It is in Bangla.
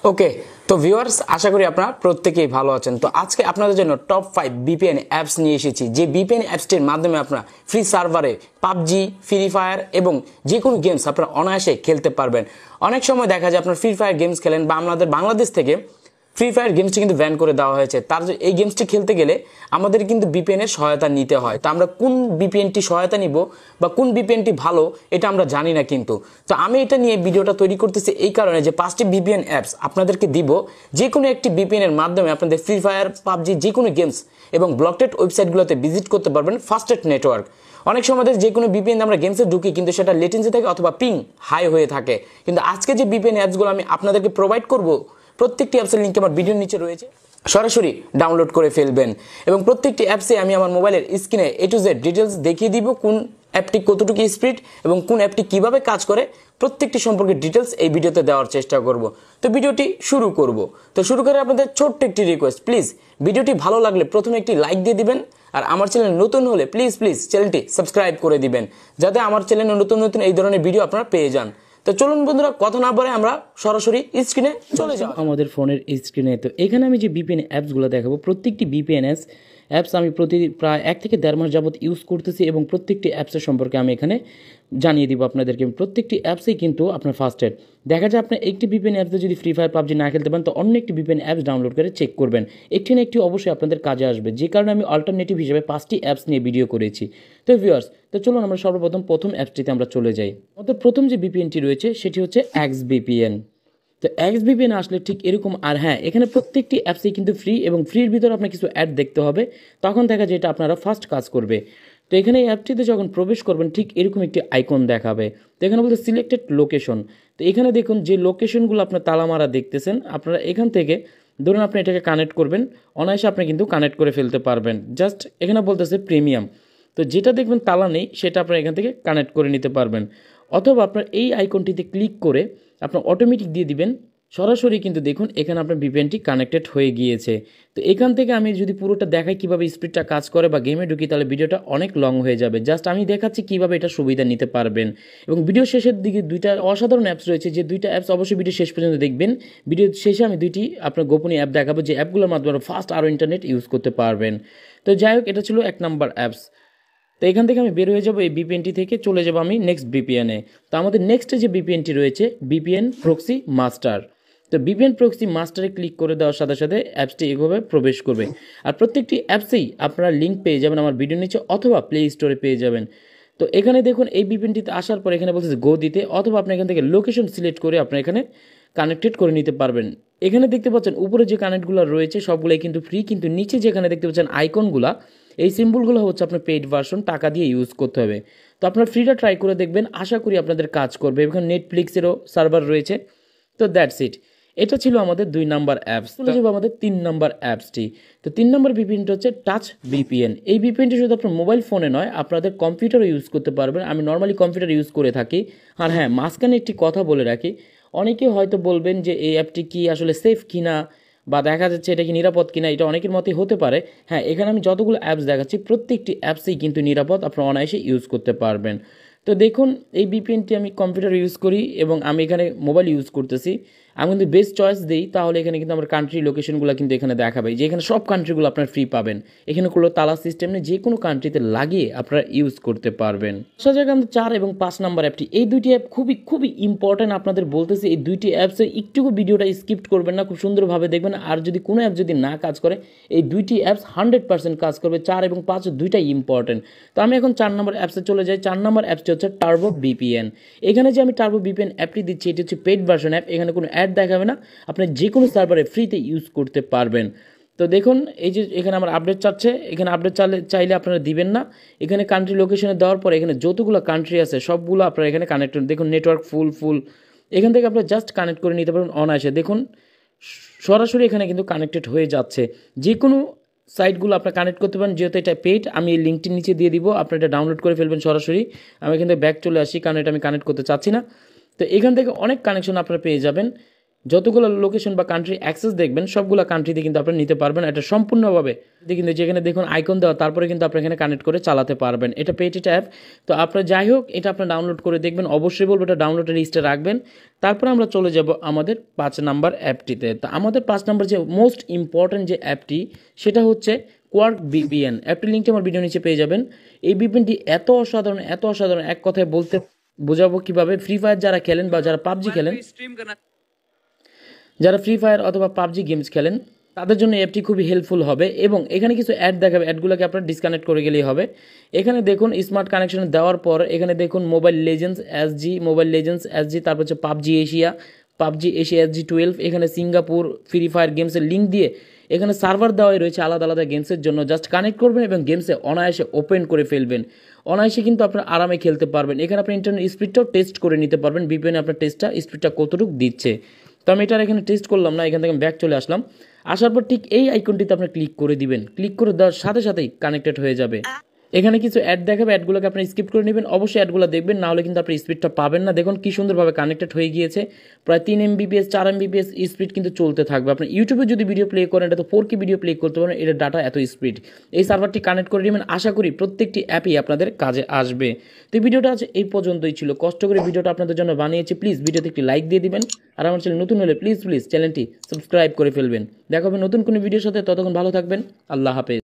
ওকে, তো ভিউয়ার্স আশা করি আপনারা প্রত্যেকেই ভালো আছেন। তো আজকে আপনাদের জন্য টপ 5 ভিপিএন অ্যাপস নিয়ে এসেছি, যে ভিপিএন অ্যাপসটির মাধ্যমে আপনারা ফ্রি সার্ভারে পাবজি, ফ্রি ফায়ার এবং যে কোনো গেমস আপনারা অনায়াসে খেলতে পারবেন। অনেক সময় দেখা যায় আপনারা ফ্রি ফায়ার গেমস খেলেন বা আমাদের বাংলাদেশ থেকে ফ্রি ফায়ার গেমসটি কিন্তু ব্যান করে দেওয়া হয়েছে। তার এই গেমসটি খেলতে গেলে আমাদের কিন্তু ভিপিএনের সহায়তা নিতে হয়। তো আমরা কোন ভিপিএনটি সহায়তা নিব বা কোন ভিপিএনটি ভালো এটা আমরা জানি না কিন্তু। তো আমি এটা নিয়ে ভিডিওটা তৈরি করতেছি এই কারণে যে 5টি ভিপিএন অ্যাপস আপনাদেরকে দিব, যে কোনো একটি ভিপিএনের মাধ্যমে আপনাদের ফ্রি ফায়ার, পাবজি যে কোনো গেমস এবং ব্লকটেড ওয়েবসাইটগুলোতে ভিজিট করতে পারবেন ফাস্টেস্ট নেটওয়ার্ক। অনেক সময় যে কোনো ভিপিএন আমরা গেমসে ঢুকি কিন্তু সেটা লেটেন্সি থাকে অথবা পিং হাই হয়ে থাকে। কিন্তু আজকে যে ভিপিএন অ্যাপসগুলো আমি আপনাদেরকে প্রোভাইড করব, প্রত্যেকটি অ্যাপসের লিঙ্ক আমার ভিডিওর নিচে রয়েছে, সরাসরি ডাউনলোড করে ফেলবেন। এবং প্রত্যেকটি অ্যাপসে আমি আমার মোবাইলের স্ক্রিনে A to Z ডিটেলস দেখিয়ে দিব, কোন অ্যাপটি কতটুকু স্পিড এবং কোন অ্যাপটি কিভাবে কাজ করে, প্রত্যেকটি সম্পর্কে ডিটেলস এই ভিডিওতে দেওয়ার চেষ্টা করব। তো ভিডিওটি শুরু করব। তো শুরু করে আপনাদের ছোট্ট একটি রিকোয়েস্ট, প্লিজ ভিডিওটি ভালো লাগলে প্রথমে একটি লাইক দিয়ে দিবেন, আর আমার চ্যানেল নতুন হলে প্লিজ চ্যানেলটি সাবস্ক্রাইব করে দিবেন, যাতে আমার চ্যানেলে নতুন নতুন এই ধরনের ভিডিও আপনারা পেয়ে যান। তো চলুন বন্ধুরা, কথা না বলে আমরা সরাসরি স্ক্রিনে চলে যাব, আমাদের ফোনের স্ক্রিনে। তো এখানে আমি যে ভিপিএন অ্যাপসগুলো দেখাবো, প্রত্যেকটি ভিপিএন অ্যাপস আমি প্রায় 1 থেকে 1.5 মাস যাবত ইউজ করতেছি এবং প্রত্যেকটি অ্যাপসের সম্পর্কে আমি এখানে জানিয়ে দিব আপনাদেরকে। প্রত্যেকটি অ্যাপসেই কিন্তু আপনার ফাস্টেড দেখা যায়। আপনার একটি ভিপিএন অ্যাপসে যদি ফ্রি ফায়ার পাবজি না খেলতে পারেন, তো অন্য একটি ভিপিএন অ্যাপস ডাউনলোড করে চেক করবেন, একটি না একটি অবশ্যই আপনাদের কাজে আসবে। যে কারণে আমি অল্টারনেটিভ হিসেবে 5টি অ্যাপস নিয়ে ভিডিও করেছি। তো ভিউয়ার্স, তো চলুন আমরা প্রথম অ্যাপসটিতে আমরা চলে যাই। আমাদের প্রথম যে ভিপিএনটি রয়েছে সেটি হচ্ছে XVPN। তো XVPN আসলে ঠিক এরকম। আর হ্যাঁ, এখানে প্রত্যেকটি অ্যাপসই কিন্তু ফ্রি এবং ফ্রির ভিতরে আপনার কিছু অ্যাড দেখতে হবে, তখন দেখা যায় এটা আপনারা ফার্স্ট কাজ করবে। তো এখানে এই অ্যাপটিতে যখন প্রবেশ করবেন ঠিক এরকম একটি আইকন দেখাবে। তো এখানে বলতে সিলেক্টেড লোকেশন। তো এখানে দেখুন যে লোকেশনগুলো আপনার তালামারা দেখতেছেন, আপনারা এখান থেকে ধরুন আপনি এটাকে কানেক্ট করবেন, অনায়াসে আপনি কিন্তু কানেক্ট করে ফেলতে পারবেন। জাস্ট এখানে বলতেছে প্রিমিয়াম। তো যেটা দেখবেন তালা নেই সেটা আপনারা এখান থেকে কানেক্ট করে নিতে পারবেন, অথবা আপনার এই আইকনটিতে ক্লিক করে আপনার অটোমেটিক দিয়ে দিবেন, সরাসরি কিন্তু দেখুন এখানে আপনার ভিপিএনটি কানেক্টেড হয়ে গিয়েছে। তো এখান থেকে আমি যদি পুরোটা দেখাই কীভাবে স্পিডটা কাজ করে বা গেমে ঢুকি, তাহলে ভিডিওটা অনেক লং হয়ে যাবে। জাস্ট আমি দেখাচ্ছি কীভাবে এটা সুবিধা নিতে পারবেন। এবং ভিডিও শেষের দিকে দুইটা অসাধারণ অ্যাপস রয়েছে, যে দুইটা অ্যাপস অবশ্যই ভিডিও শেষ পর্যন্ত দেখবেন। ভিডিও শেষে আমি দুইটি আপনার গোপনীয় অ্যাপ দেখাবো, যে অ্যাপগুলোর মাধ্যমে ফাস্ট আরও ইন্টারনেট ইউজ করতে পারবেন। তো যাই হোক, এটা ছিল 1 নম্বর অ্যাপস। তো এখান থেকে আমি বের হয়ে যাবো, এই ভিপিএনটি থেকে চলে যাবো আমি নেক্সট ভিপিএনে। তো আমাদের নেক্সটে যে ভিপিএনটি রয়েছে ভিপিএন প্রক্সি মাস্টার। তো ভিপিএন প্রক্সি মাস্টারে ক্লিক করে দেওয়ার সাথে সাথে অ্যাপসটি এভাবে প্রবেশ করবে। আর প্রত্যেকটি অ্যাপসেই আপনারা লিঙ্ক পেয়ে যাবেন আমার ভিডিওর নিচে, অথবা প্লে স্টোরে পেয়ে যাবেন। তো এখানে দেখুন এই ভিপিএনটিতে আসার পর এখানে বলছে গো দিতে, অথবা আপনি এখান থেকে লোকেশন সিলেক্ট করে আপনি এখানে কানেক্টেড করে নিতে পারবেন। এখানে দেখতে পাচ্ছেন উপরে যে কানেক্টগুলো রয়েছে সবগুলোই কিন্তু ফ্রি, কিন্তু নিচে যেখানে দেখতে পাচ্ছেন আইকনগুলো, এই সিম্বলগুলো হচ্ছে আপনার পেইড ভার্সন, টাকা দিয়ে ইউজ করতে হবে। তো আপনার ফ্রিটা ট্রাই করে দেখবেন, আশা করি আপনাদের কাজ করবে। এখানে নেটফ্লিক্সেরও সার্ভার রয়েছে। তো দ্যাটস ইট। এটা ছিল আমাদের 2 নম্বর অ্যাপস। চলে যাবো আমাদের 3 নম্বর অ্যাপসটি। তো 3 নম্বর ভিপিএনটা হচ্ছে টাচ ভিপিএন। এই ভিপিএনটি শুধু আপনার মোবাইল ফোনে নয়, আপনাদের কম্পিউটারও ইউজ করতে পারবেন। আমি নর্মালি কম্পিউটার ইউজ করে থাকি। আর হ্যাঁ, মাঝখানে একটি কথা বলে রাখি, অনেকে হয়তো বলবেন যে এই অ্যাপটি কি আসলে সেফ কিনা, বা দেখা যাচ্ছে এটা কি নিরাপদ কিনা, এটা অনেকের মতেই হতে পারে। হ্যাঁ, এখানে আমি যতগুলো অ্যাপস দেখাচ্ছি প্রত্যেকটি অ্যাপসেই কিন্তু নিরাপদ, আপনারা অনায়াসে ইউজ করতে পারবেন। তো দেখুন এই ভিপিএনটি আমি কম্পিউটার ইউজ করি এবং আমি এখানে মোবাইল ইউজ করতেছি। আমি কিন্তু বেস্ট চয়েস দিই, তাহলে এখানে কিন্তু আমার কান্ট্রি লোকেশনগুলো কিন্তু এখানে দেখাবে, যে এখানে সব কান্ট্রিগুলো আপনার ফ্রি পাবেন। এখানে কোনো তালা সিস্টেম নেই, যে কোনো কান্ট্রিতে লাগিয়ে আপনারা ইউজ করতে পারবেন। সে জায়গায় আমাদের 4 এবং 5 নম্বর অ্যাপটি, এই দুইটি অ্যাপ খুবই ইম্পর্টেন্ট। আপনাদের বলতেছি এই দুইটি অ্যাপসে একটুকু ভিডিওটা স্কিপ করবেন না, খুব সুন্দরভাবে দেখবেন। আর যদি কোনো অ্যাপ যদি না কাজ করে, এই দুইটি অ্যাপস 100% কাজ করবে। 4 এবং 5 দুইটাই ইম্পর্টেন্ট। তো আমি এখন 4 নম্বর অ্যাপসে চলে যাই। 4 নম্বর অ্যাপসটি হচ্ছে টার্বো ভিপিএন। এখানে যে আমি টার্বো ভিপিএন অ্যাপটি দিচ্ছি, এটি হচ্ছে পেইড ভার্সন অ্যাপ। এখানে কোনো অ্যাড দেখাবে না, আপনি যে কোনো সার্ভারে ফ্রিতে ইউজ করতে পারবেন। তো দেখুন এই যে এখানে আমার আপডেট চাচ্ছে, এখানে আপডেট চাইলে আপনারা দিবেন না। এখানে কান্ট্রি লোকেশনে দেওয়ার পর এখানে যতগুলো কান্ট্রি আছে সবগুলো আপনারা এখানে কানেক্ট দেখুন, নেটওয়ার্ক ফুল। এখান থেকে আপনারা জাস্ট কানেক্ট করে নিতে পারবেন অনায়াসে। দেখুন সরাসরি এখানে কিন্তু কানেক্টেড হয়ে যাচ্ছে। যে কোনো সাইটগুলো আপনারা কানেক্ট করতে পারেন, যেহেতু এটা পেইড। আমি এই লিঙ্কটি নিচে দিয়ে দিব, আপনারা এটা ডাউনলোড করে ফেলবেন সরাসরি। আমি কিন্তু ব্যাক চলে আসি, কারণ এটা আমি কানেক্ট করতে চাচ্ছি না। তো এখান থেকে অনেক কানেকশন আপনারা পেয়ে যাবেন। যতগুলো লোকেশন বা কান্ট্রি অ্যাক্সেস দেখবেন সবগুলো কান্ট্রিতে কিন্তু আপনি নিতে পারবেন। এটা সম্পূর্ণভাবে কিন্তু যেখানে দেখুন আইকন দেওয়া, তারপরে কিন্তু আপনি এখানে কানেক্ট করে চালাতে পারবেন। এটা পেটিটা অ্যাপ। তো আপনার যাই হোক, এটা আপনার ডাউনলোড করে দেখবেন। অবশ্যই বলবো এটা ডাউনলোডের লিস্টে রাখবেন। তারপর আমরা চলে যাব আমাদের 5 নাম্বার অ্যাপটিতে। তো আমাদের 5 নাম্বার যে মোস্ট ইম্পর্ট্যান্ট যে অ্যাপটি, সেটা হচ্ছে কোয়ার্ক ভিপিএন। অ্যাপটির লিঙ্কটি আমার ভিডিও নিচে পেয়ে যাবেন। এই ভিপিএনটি এত অসাধারণ, এত অসাধারণ, এক কথায় বলতে বোঝাবো কীভাবে। ফ্রি ফায়ার যারা খেলেন বা যারা পাবজি খেলেন, যারা ফ্রি ফায়ার অথবা পাবজি গেমস খেলেন, তাদের জন্য অ্যাপটি খুবই হেল্পফুল হবে। এবং এখানে কিছু অ্যাড দেখাবে, অ্যাডগুলোকে আপনার ডিসকানেক্ট করে গেলেই হবে। এখানে দেখুন স্মার্ট কানেকশন দেওয়ার পর এখানে দেখুন mobile legends SG, mobile legends SG, তারপর হচ্ছে PUBG Asia, PUBG Asia SG 12। এখানে সিঙ্গাপুর ফ্রি ফায়ার গেমসের লিঙ্ক দিয়ে এখানে সার্ভার দেওয়াই রয়েছে আলাদা আলাদা গেমসের জন্য। জাস্ট কানেক্ট করবেন এবং গেমসে অনায়াসে ওপেন করে ফেলবেন। অনায়াসে কিন্তু আপনার আরামে খেলতে পারবেন। এখানে আপনি ইন্টারনেট স্পিডটাও টেস্ট করে নিতে পারবেন, ভিপিএনে আপনার স্পিডটা কতটুকু দিচ্ছে। তো আমি এটার এখানে টেস্ট করলাম না, এখান থেকে ব্যাক চলে আসলাম। আসার পর ঠিক এই আইকনটিতে আপনি ক্লিক করে দিবেন। ক্লিক করে দেওয়ার সাথে সাথেই কানেক্টেড হয়ে যাবে। এখানে কিছু অ্যাড দেখাবে, অ্যাডগুলোকে আপনি স্কিপ করে নেবেন। অবশ্যই অ্যাডগুলো দেখবেন, না হলে কিন্তু আপনি স্পিডটা পাবেন না। দেখুন কি সুন্দরভাবে কানেক্টেড হয়ে গিয়েছে। প্রায় 3 Mbps 4 Mbps স্পিড কিন্তু চলতে থাকবে। আপনি ইউটিউবে যদি ভিডিও প্লে করেন, এটা তো 4K ভিডিও প্লে করতে পারেন। এটা ডাটা এত স্পিড। এই সার্ভারটি কানেক্ট করে নেবেন। আশা করি প্রত্যেকটি অ্যাপই আপনাদের কাজে আসবে। তো ভিডিওটা আজ এই পর্যন্তই ছিল। কষ্ট করে ভিডিওটা আপনাদের জন্য বানিয়েছি। প্লিজ ভিডিওতে একটি লাইক দিয়ে দিবেন। আর আমার চ্যানেল নতুন হলে প্লিজ চ্যানেলটি সাবস্ক্রাইব করে ফেলবেন। দেখা হবে নতুন কোনো ভিডিওর সাথে। ততক্ষণ ভালো থাকবেন। আল্লাহ হাফেজ।